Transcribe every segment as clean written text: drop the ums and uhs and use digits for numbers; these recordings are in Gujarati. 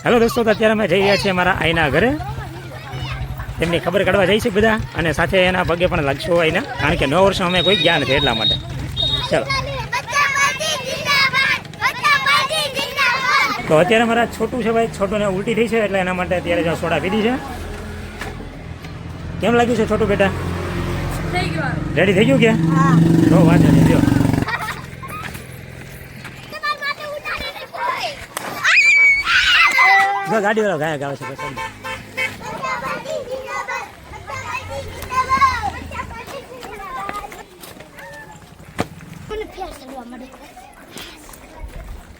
હેલો દોસ્તો, અત્યારે અમે જઈ રહ્યા છીએ મારા આઈના ઘરે. તેમની ખબર કાઢવા જઈ છે બધા, અને સાથે એના પગે પણ લાગશો આઈના, કારણ કે 9 વર્ષ અમે કોઈ ગયા નથી એટલા માટે. ચાલો, તો અત્યારે મારા છોટું છે ભાઈ, છોટુને ઉલટી થઈ છે એટલે એના માટે અત્યારે જો સોડા પીધી છે. કેમ લાગ્યું છે છોટું બેટા? રેડી થઈ ગયું કે? તો વાંધો નહીં. જો ગાડી વાળો ગાયક આવે છે પછી.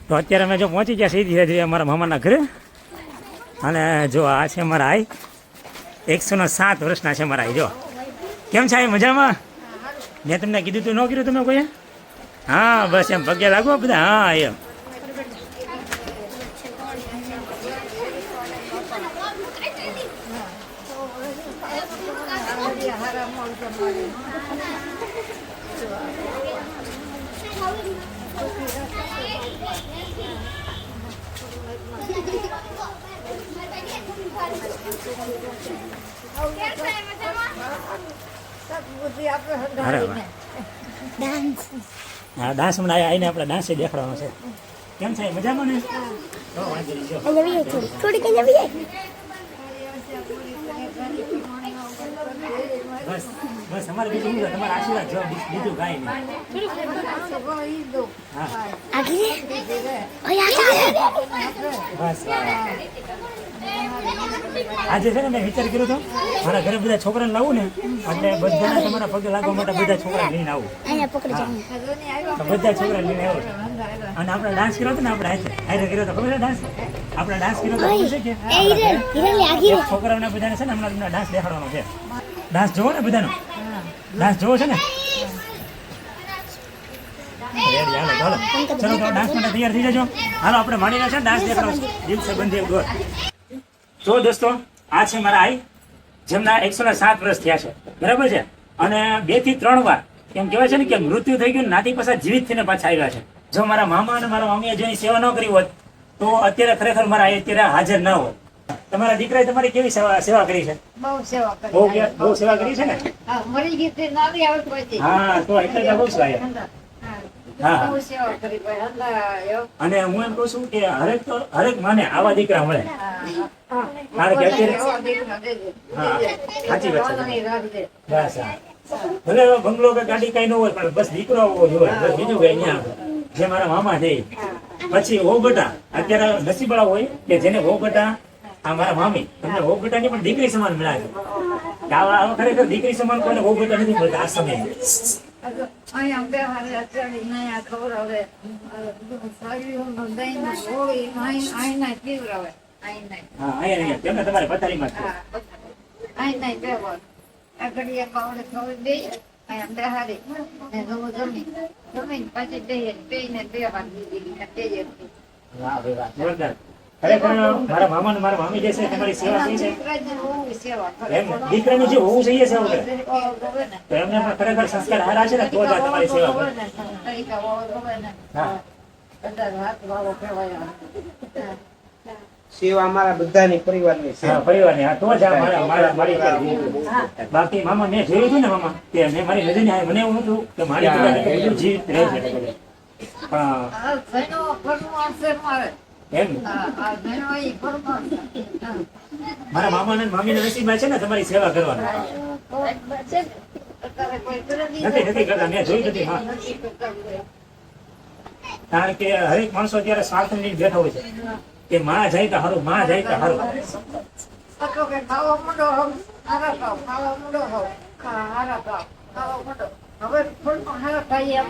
તો અત્યારે અમે જો પહોંચી ગયા સીધી અમારા મામાના ઘરે. અને જો આ છે મારા આઈ, 107 વર્ષના છે મારા આઈ. જો કેમ છે આઈ? મજામાં? મેં તમને કીધું તું, ન કીધું તમે કોઈ? હા બસ એમ પગે લાગો બધા. હા એમ. હા ડાન્સ હમણાં આવીને આપણે ડાન્સ દેખાડવાનો છે. કેમ છે? મજામાં ને? બસ બસ અમારે બીજું તમારા આશીર્વાદ જો, બીજું કાંઈ નહીં. બસ આજે છે ને મેં વિચાર કર્યો હતો મારા ઘરે બધા છોકરાને લાવું ને, એટલે બધાને તમારા પગે લાગવા માટે બધા છોકરા લઈને આવું. બધા છોકરા લઈને આવું. અને આપણે ડાન્સ કર્યો હતો ને, આપણે હારે કર્યો હતો, ખબર છે ડાન્સ? આપણે ડાન્સ કર્યો હતો કે છોકરાઓને બધાને છે ને હમણાં તમને ડાન્સ દેખાડવાનો છે. ડાન્સ જોવો ને બધાનો? ડાન્સ જોવો છે ને? ચાલો તો ડાન્સ માટે તૈયાર થઈ જજો. હાલો આપણે મળીને છે ડાન્સ દેખાડો. દિવસે બંધી ગોળ. તો દોસ્તો, આ છે મારા આઈ, જેમના 107 વર્ષ થયા છે, બરાબર છે. અને 2 થી 3 વાર એમ કહેવાય છે ને કે મૃત્યુ થઈ ગયું, નાથી પાછા જીવિત થઈને પાછા આવ્યા છે. જો મારા મામા અને મારા મમ્મીએ જેની સેવા ન કરી હોત તો અત્યારે ખરેખર મારા આઈ અત્યારે હાજર ન હોત. તમારા દીકરાએ તમારી કેવી સેવા કરી છે? બહુ સેવા કરી છે ને? હા, તો એટલે બહુ સેવા. હા, અને હું એમ કહું છું કે હરેક માને આવા દીકરા મળે. કારણ કે અત્યારે સાચી વાત છે. બસ ભલે બંગલો કે ગાડી કઈ ન હોય, પણ બસ દીકરો હોવો જોઈએ, બસ બીજું કઈ નહીં. જે મારા મામા છે, પછી વહુ બેટા અત્યારે નસીબવાળા હોય કે જેને વહુ બેટા, આ મારા મામી, તમને વહુ બેટાની પણ દીકરી સમાન મળ્યા છે. આવા ખરેખર દીકરી સમાન કોઈને વહુ બેટા નથી મળતા આ સમયે. તમારે પથારીમાં ખરેખર મારા મામા ને મારા મામી જે છે તમારી સેવા થઈ છે. દીકરાનું જે હોવું જોઈએ છે તો એમને પણ ખરેખર સંસ્કાર હારા છે ને, તો જ તમારી સેવા કરે. સેવા અમારા બધાની પરિવારની છે. પરિવારની. હા, તો જ મારી. બાકી મામા મેં જોયું હતું ને મામા, કે મેં મારી નજર ને મને એવું હતું કે મારી બધા જીવિત રહે છે. એમ મારા મામા ને મામી ના નસીબમાં છે ને તમારી સેવા કરવાની. નથી કરતા, મેં જોઈ નથી. હા, કારણ કે હરેક માણસો અત્યારે સ્વાર્થ લઈને બેઠો હોય છે કે માં જાય તો હારું, માં જાય તો હારું.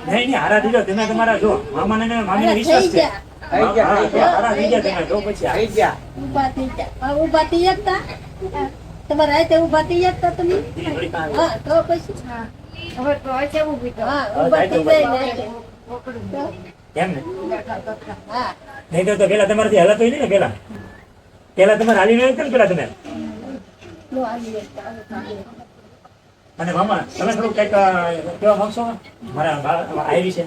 નહીં હારા દીધો તમે તમારા. જો મામા ને મામી ને વિશ્વાસ છે, હારા થઈ ગયા તમે તો પછી આવી ગયા. ઉભા થઈ જતા તમારે રાતે ઉભા થઈ જતા તમે. હા તો પછી હવે તો છે ઉભી તો. હા ઉભા થઈ જાય એમ ને? નહીં તો પેલા તમારાથી હાલત હોય ને, પેલા તમારે હાલી નહીં ને પેલા તમે. અને મામા તમે થોડું કઈક કેવા માંગશો મારા આઈ વિશે?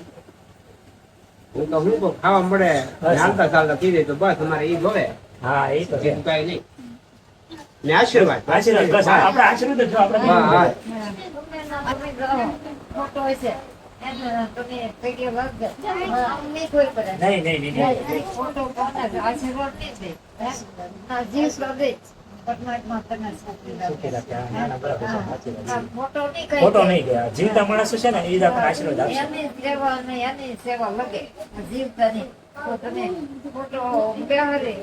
હું તો ખાવા મળે, ચાલતા ચાલતા પી દે તો બસ અમારે ઈ જોવે. હા એ તો છે. કાંઈ નહીં. ને આશીર્વાદ આશીર્વાદ બસ હા, આપણા આશીર્વાદ જ જો આપણે હા, હા. તમે જાઓ, ફોટો હશે એને તમે પૈકી વાગજો. નહીં કોઈ પડે. નહીં નહીં નહીં નહીં. ફોટો પાડે, આશીર્વાદ નહીં દે. ના, જીવ સ્વાદે જ. પરમાત્મા તને સુખી સુખી રાખે. રાખે. હા, ના, ના, બરાબર છે, સાચી વાત છે. હા, ફોટો નહીં કઈ ખોટો દે. નહીં ગયા જીવતા માણસો છે ને એ જ આપણને આશીર્વાદ આપશે. એની સેવા અને એની સેવા લગે જીવતાની. તો તમે ફોટો બેહારી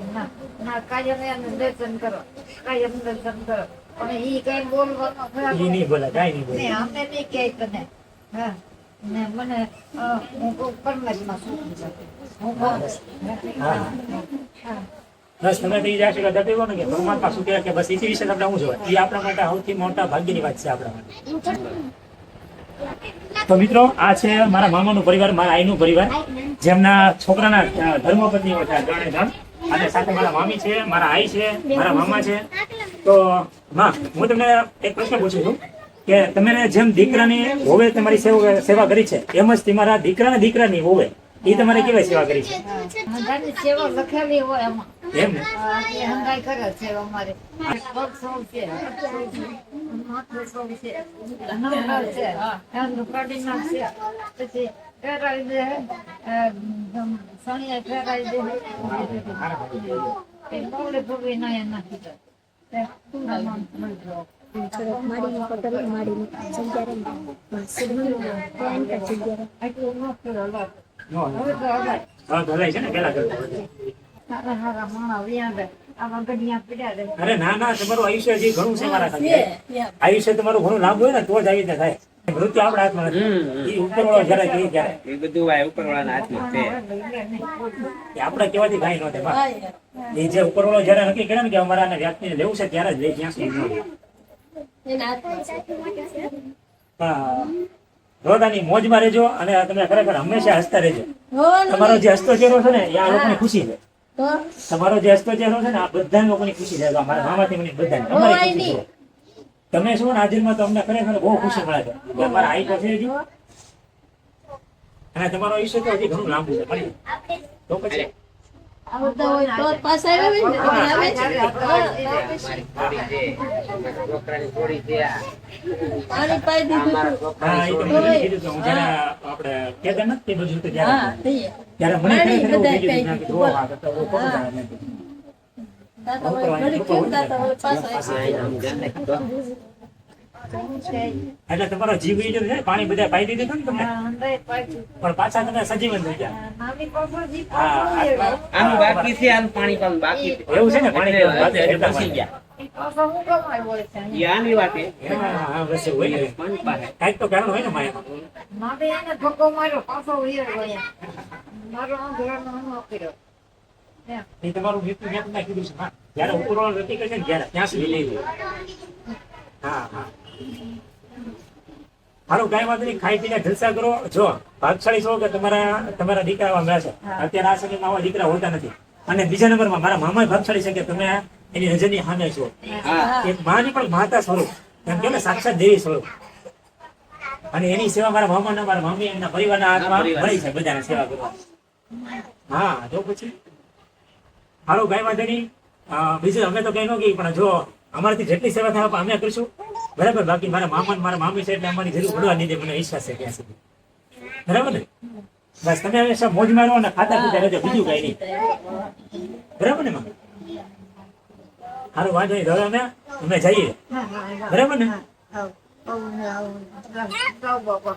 ના કાયમ એનું દર્શન કરો, કાયમ દર્શન કરો. પણ ઈ કઈ બોલવાનો ખરાબ ઈ નહીં બોલે કાંઈ નહીં બોલે. ને અમે નહીં કહે તને. હા ને મને હું કહું પરમાત્મા સુખી રાખે. હું કહું હા. હા. બસ તમે તો એ જ આશીર્વાદ આપી ને કે પરમાત્મા શું કહે કે બસ એ વિશે આપણે શું જોવાય એ આપણા માટે સૌથી મોટા ભાગ્યની વાત છે આપણા માટે. તો મિત્રો આ છે મારા મામાનો પરિવાર, મારા આઈનો પરિવાર, જેમના છોકરાના ધર્મપત્નીઓ છે 3 જણ, અને સાથે મારા મામી છે, મારા આઈ છે, મારા મામા છે. તો માં હું તમને એક પ્રશ્ન પૂછું છું કે તમે જેમ દીકરાની હોવે તમારી સેવા કરી છે એમ જ તમારા દીકરાની હોવે એ તમારે કેવી સેવા કરી છે હંગાની સેવા લખેલી હોય એમાં. એમ ને? એટલે હંગાઈ કરે છે અમારે. પગ સૌ છે, માથું સૌ છે, નમર છે, એનું કાઢી નાખશે. પછી ફેરાવી દે, સણિયા ફેરાવી દે. એ મોડે ભોગવી ના એ નાખી દે. આટલું ન કરો લો. હવે તો હવે હા ભલાઈ છે ને પેલા કરતા. સારા સારા માણસ વ્યાજે આવા ગઢિયા પીડ્યા રહે. અરે ના ના તમારું આયુષ્ય હજી ઘણું છે મારા સાથે. આયુષ્ય તમારું ઘણું લાંબુ હોય ને તો જ આવી રીતે થાય. મૃત્યુ આપણા હાથમાં નથી. એ ઉપરવાળો જ્યારે કહે ત્યારે એ બધું આ ઉપરવાળાના હાથમાં છે. એ આપણે કહેવાથી કાંઈ ન થાય. એ જે ઉપરવાળો જ્યારે નક્કી કરે ને કે અમારે આને વ્યક્તિને લેવું છે ત્યારે જ લઈ જ્યાં સુધી ન લે. પણ રોદાની મોજમાં રહેજો અને તમે ખરેખર હંમેશા હસતા રહેજો. તમારો જે હસતો ચહેરો છે ને એ આ લોકોની ખુશી છે. તમારો જે હસતો ચહેરો છે ને આ બધા લોકોની ખુશી છે. મારા મામાથી મને બધાને તમારી ખુશી છે. તમે શું ને હાજરમાં તો અમને ખરેખર બહુ ખુશી મળે છે કે અમારા આઈ તો છે હજી અને તમારો આયુષ્ય તો હજી ઘણું લાંબુ છે. પણ તો પછી આવતા હોય તો પાછા આવે ને આવે છે. મારી થોડી છે, મારા છોકરાની થોડી છે આ. પાણી પાઈ દીધું મારા હતું. હા, એ તો છોકરાની મને કીધું કે હું જ્યારે આપણે કેદારનાથ તે બાજુ હતો હા ત્યારે તે ત્યારે મને પાણી ખરેખર એવું બધાય થઈ ગયું પાઈ કે દીધું. જો આ તો બહુ ખોટું થાય એમ. દાદા હોય ઘડી કેમ દાદા હોય પાછા હા, એને સમજાય ને. એટલે તમારો જીવ ઈ છે પાણી બધા પાઈ દીધું હતું ને તમને અંદર પાછું પણ પાછા તમે સજીવન થઈ ગયા. નાની પાછો જી હા, આનું બાકી છે, આનું પાણી પણ બાકી છે. એવું છે ને પાણી પીવાનું બાકી છે એટલા ઘૂસી માટે. ગયા. પાછો હું કમાય હોય છે ઈ આની વાત છે. હા, હા, બસ એવું હોય ને. પાણી પાસે. કાંઈક તો કારણ હોય ને માયામાં. મારે એને ધક્કો માર્યો પાછો ઉયર હોય મારો આંધળાનો હમલો કર્યો એમ. એ તમારું મૃત્યુ મેં તમને કીધું છે હા. જ્યારે ઉપરવાળો નક્કી કરશે ને ત્યારે ત્યાં સુધી લઈ લો. હા હા સારું કાંઈ વાંધો નહીં. ખાઈ પીને જલસા કરો. જો ભાગશાળી છો કે તમારા દીકરા આવા મળે છે. અત્યારે આ સમયમાં આવા દીકરા હોતા નથી. અને બીજા નંબરમાં મારા મામા ભાગશાળી છે કે તમે એની નજરની સામે છો. હા. એક માની પણ માતા સ્વરૂપ એમ કે ને સાક્ષાત દેવી સ્વરૂપ. અને એની સેવા મારા મામા મારા મામી એમના પરિવારના હાથમાં મળી છે બધાને સેવા કરવા. હા તો પછી સારું કાંઈ વાંધો નહીં. બીજું અમે તો કઈ ન કહી પણ જો અમારાથી જેટલી સેવા થાય અમે કરીશું બરાબર. બાકી મારા મામા ને મારા મામી છે એટલે અમારી જરૂર પડવા નહીં દે મને વિશ્વાસ છે ત્યાં સુધી. બરાબર ને બસ તમે હંમેશા મોજ મારો અને ખાતા પીતા રહેજો બીજું કઈ નહીં. બરાબર ને માં સારું વાંધો નહીં. હવે અમે જઈએ હા હા બરાબર ને. આવું આવું બાબા